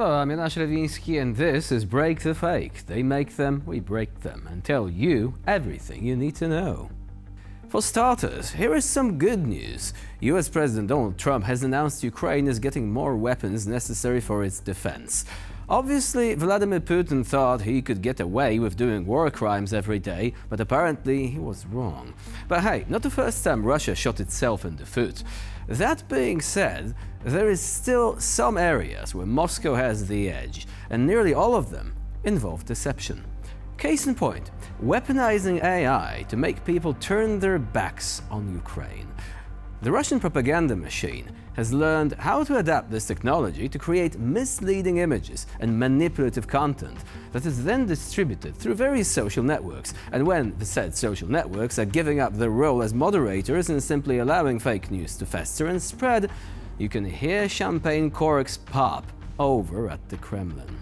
Hello, I'm Jonasz Rewiński and this is Break the Fake. They make them, we break them, and tell you everything you need to know. For starters, here is some good news. US President Donald Trump has announced Ukraine is getting more weapons necessary for its defense. Obviously, Vladimir Putin thought he could get away with doing war crimes every day, but apparently he was wrong. But hey, not the first time Russia shot itself in the foot. That being said, there is still some areas where Moscow has the edge, and nearly all of them involve deception. Case in point, weaponizing AI to make people turn their backs on Ukraine. The Russian propaganda machine has learned how to adapt this technology to create misleading images and manipulative content that is then distributed through various social networks. And when the said social networks are giving up their role as moderators and simply allowing fake news to fester and spread, you can hear champagne corks pop over at the Kremlin.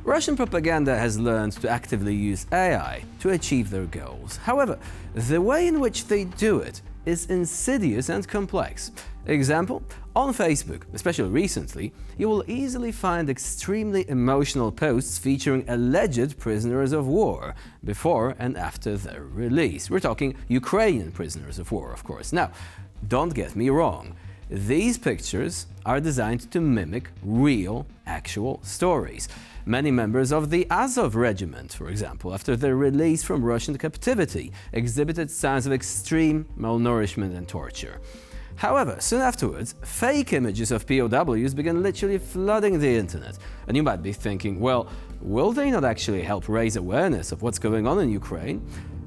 Russian propaganda has learned to actively use AI to achieve their goals. However, the way in which they do it is insidious and complex. Example, on Facebook, especially recently, you will easily find extremely emotional posts featuring alleged prisoners of war before and after their release. We're talking Ukrainian prisoners of war, of course. Now, don't get me wrong. These pictures are designed to mimic real, actual stories. Many members of the Azov regiment, for example, after their release from Russian captivity, exhibited signs of extreme malnourishment and torture. However, soon afterwards, fake images of POWs began literally flooding the internet. And you might be thinking, well, will they not actually help raise awareness of what's going on in Ukraine?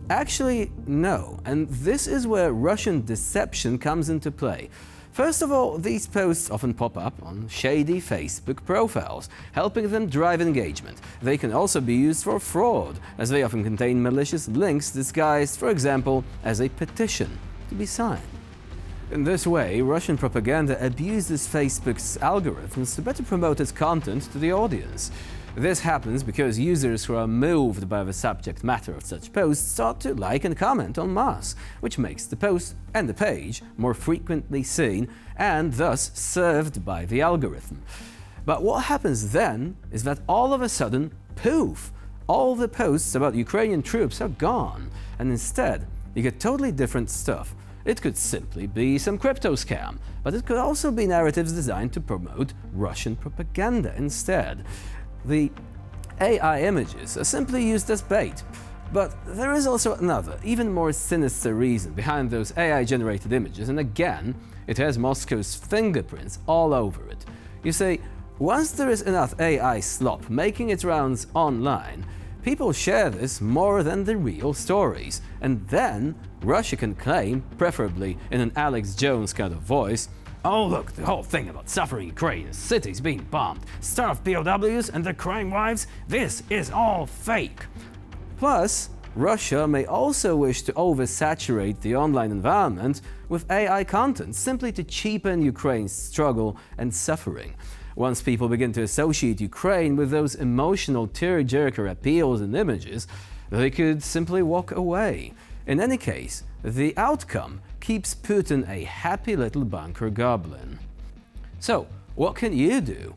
Actually, no. And this is where Russian deception comes into play. First of all, these posts often pop up on shady Facebook profiles, helping them drive engagement. They can also be used for fraud, as they often contain malicious links disguised, for example, as a petition to be signed. In this way, Russian propaganda abuses Facebook's algorithms to better promote its content to the audience. This happens because users who are moved by the subject matter of such posts start to like and comment en masse, which makes the post and the page more frequently seen and thus served by the algorithm. But what happens then is that all of a sudden, poof, all the posts about Ukrainian troops are gone, and instead you get totally different stuff. It could simply be some crypto scam, but it could also be narratives designed to promote Russian propaganda instead. The AI images are simply used as bait. But there is also another, even more sinister reason behind those AI-generated images, and again, it has Moscow's fingerprints all over it. You see, once there is enough AI slop making its rounds online, people share this more than the real stories, and then Russia can claim, preferably in an Alex Jones kind of voice, "Oh look, the whole thing about suffering Ukraine, cities being bombed, starved POWs and their crying wives, this is all fake." Plus, Russia may also wish to oversaturate the online environment with AI content simply to cheapen Ukraine's struggle and suffering. Once people begin to associate Ukraine with those emotional tearjerker appeals and images, they could simply walk away. In any case, the outcome keeps Putin a happy little bunker goblin. So, what can you do?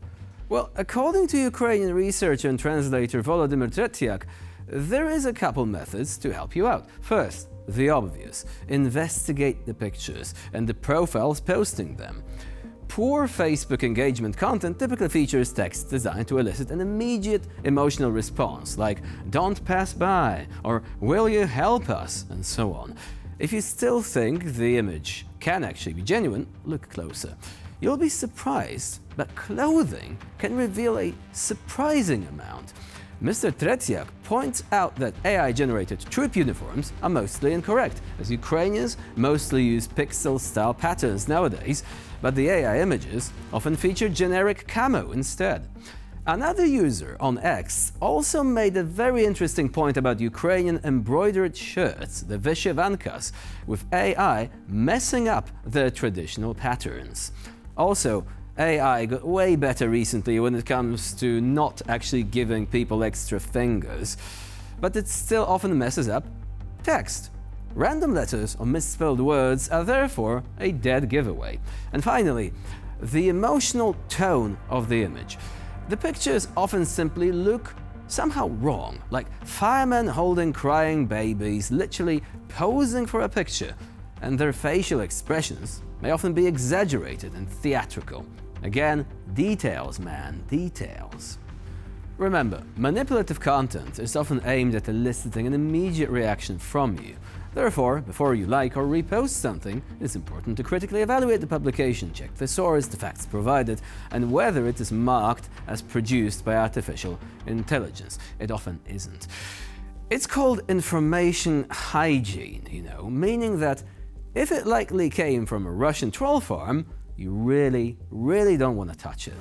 Well, according to Ukrainian researcher and translator Volodymyr Tretiak, there is a couple methods to help you out. First, the obvious. Investigate the pictures and the profiles posting them. Poor Facebook engagement content typically features text designed to elicit an immediate emotional response, like "don't pass by" or "will you help us?" and so on. If you still think the image can actually be genuine, look closer. You'll be surprised, but clothing can reveal a surprising amount. Mr. Tretiak points out that AI-generated troop uniforms are mostly incorrect, as Ukrainians mostly use pixel-style patterns nowadays, but the AI images often feature generic camo instead. Another user on X also made a very interesting point about Ukrainian embroidered shirts, the vyshyvankas, with AI messing up their traditional patterns. Also, AI got way better recently when it comes to not actually giving people extra fingers, but it still often messes up text. Random letters or misspelled words are therefore a dead giveaway. And finally, the emotional tone of the image. The pictures often simply look somehow wrong, like firemen holding crying babies, literally posing for a picture, and their facial expressions may often be exaggerated and theatrical. Again, details, man, details. Remember, manipulative content is often aimed at eliciting an immediate reaction from you. Therefore, before you like or repost something, it's important to critically evaluate the publication, check the source, the facts provided, and whether it is marked as produced by artificial intelligence. It often isn't. It's called information hygiene, meaning that if it likely came from a Russian troll farm, you really don't want to touch it.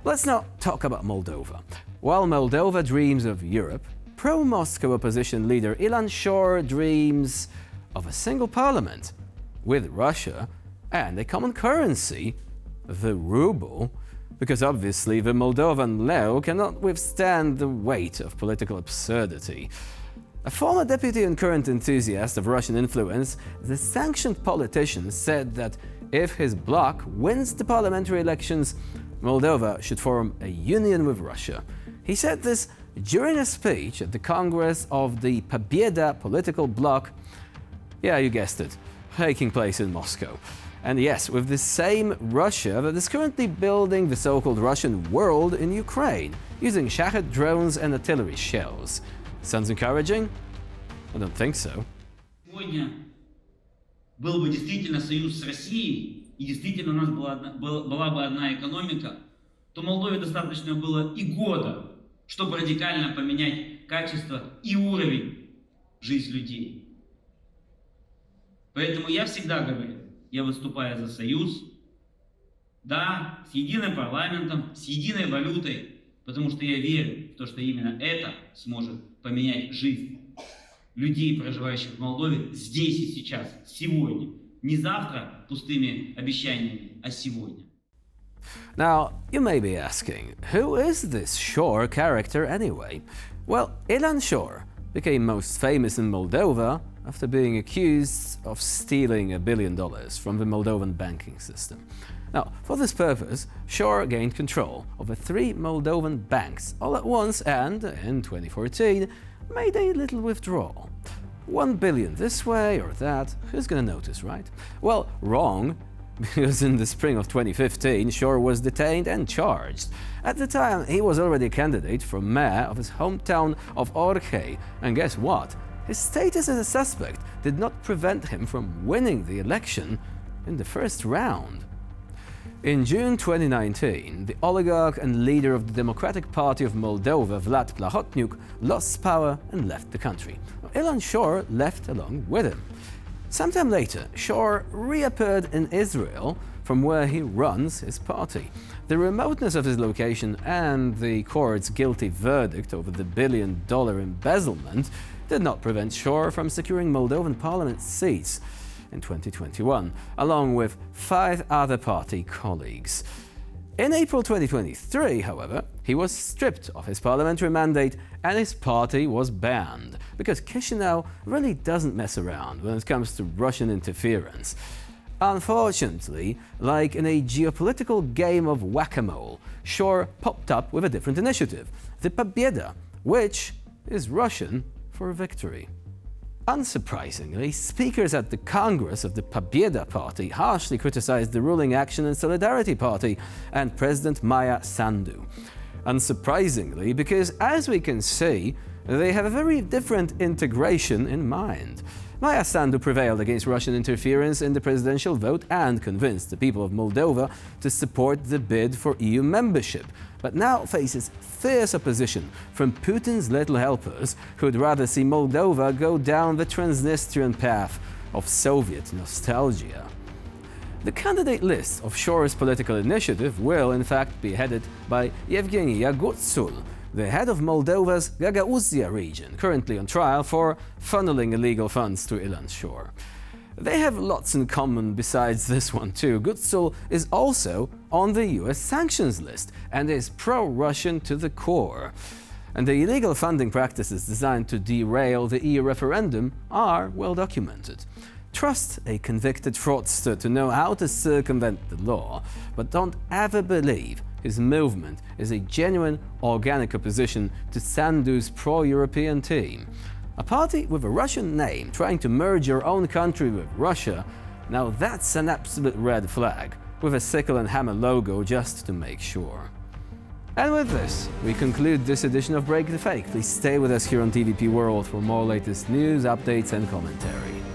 Let's now talk about Moldova. While Moldova dreams of Europe, pro-Moscow opposition leader Ilan Shor dreams of a single parliament with Russia and a common currency, the ruble, because obviously the Moldovan leu cannot withstand the weight of political absurdity. A former deputy and current enthusiast of Russian influence, the sanctioned politician said that if his bloc wins the parliamentary elections, Moldova should form a union with Russia. He said this during a speech at the Congress of the Pobieda political bloc, yeah, you guessed it, taking place in Moscow. And yes, with the same Russia that is currently building the so-called Russian world in Ukraine, using Shahed drones and artillery shells. Sounds encouraging? I don't think so. Сегодня был бы действительно союз с Россией, и действительно у нас была бы одна экономика, то Молдове достаточно было и года, чтобы радикально поменять качество и уровень жизни людей. Поэтому я всегда говорю, я выступаю за союз, да, с единым парламентом, с единой валютой, потому что я верю в то, что именно это сможет поменять жизнь людей, проживающих в Молдове, здесь и сейчас, сегодня. Не завтра пустыми обещаниями, а сегодня. Now, you may be asking, who is this Shor character anyway? Well, Ilan Shor became most famous in Moldova after being accused of stealing $1 billion from the Moldovan banking system. Now, for this purpose, Shor gained control over 3 Moldovan banks all at once and, in 2014, made a little withdrawal. 1 billion this way or that, who's gonna notice, right? Well, wrong, because in the spring of 2015, Shor was detained and charged. At the time, he was already a candidate for mayor of his hometown of Orhei, and guess what? His status as a suspect did not prevent him from winning the election in the first round. In June 2019, the oligarch and leader of the Democratic Party of Moldova, Vlad Plahotniuc, lost power and left the country. Ilan Shor left along with him. Sometime later, Shor reappeared in Israel, from where he runs his party. The remoteness of his location and the court's guilty verdict over the $1 billion embezzlement did not prevent Shor from securing Moldovan parliament seats in 2021, along with 5 other party colleagues. In April 2023, however, he was stripped of his parliamentary mandate and his party was banned, because Chisinau really doesn't mess around when it comes to Russian interference. Unfortunately, like in a geopolitical game of whack-a-mole, Shor popped up with a different initiative, the Pobieda, which is Russian for victory. Unsurprisingly, speakers at the Congress of the Pobieda Party harshly criticized the ruling Action and Solidarity Party and President Maia Sandu. Unsurprisingly, because as we can see, they have a very different integration in mind. Maia Sandu prevailed against Russian interference in the presidential vote and convinced the people of Moldova to support the bid for EU membership, but now faces fierce opposition from Putin's little helpers who'd rather see Moldova go down the Transnistrian path of Soviet nostalgia. The candidate list of Shor's political initiative will, in fact, be headed by Yevgeny Yagutsul, the head of Moldova's Gagauzia region, currently on trial for funneling illegal funds to Ilan Shor. They have lots in common besides this one too. Gutsul is also on the US sanctions list and is pro-Russian to the core. And the illegal funding practices designed to derail the EU referendum are well documented. Trust a convicted fraudster to know how to circumvent the law, but don't ever believe his movement is a genuine, organic opposition to Sandu's pro-European team. A party with a Russian name trying to merge your own country with Russia, now that's an absolute red flag, with a sickle and hammer logo just to make sure. And with this, we conclude this edition of Break the Fake. Please stay with us here on TVP World for more latest news, updates and commentary.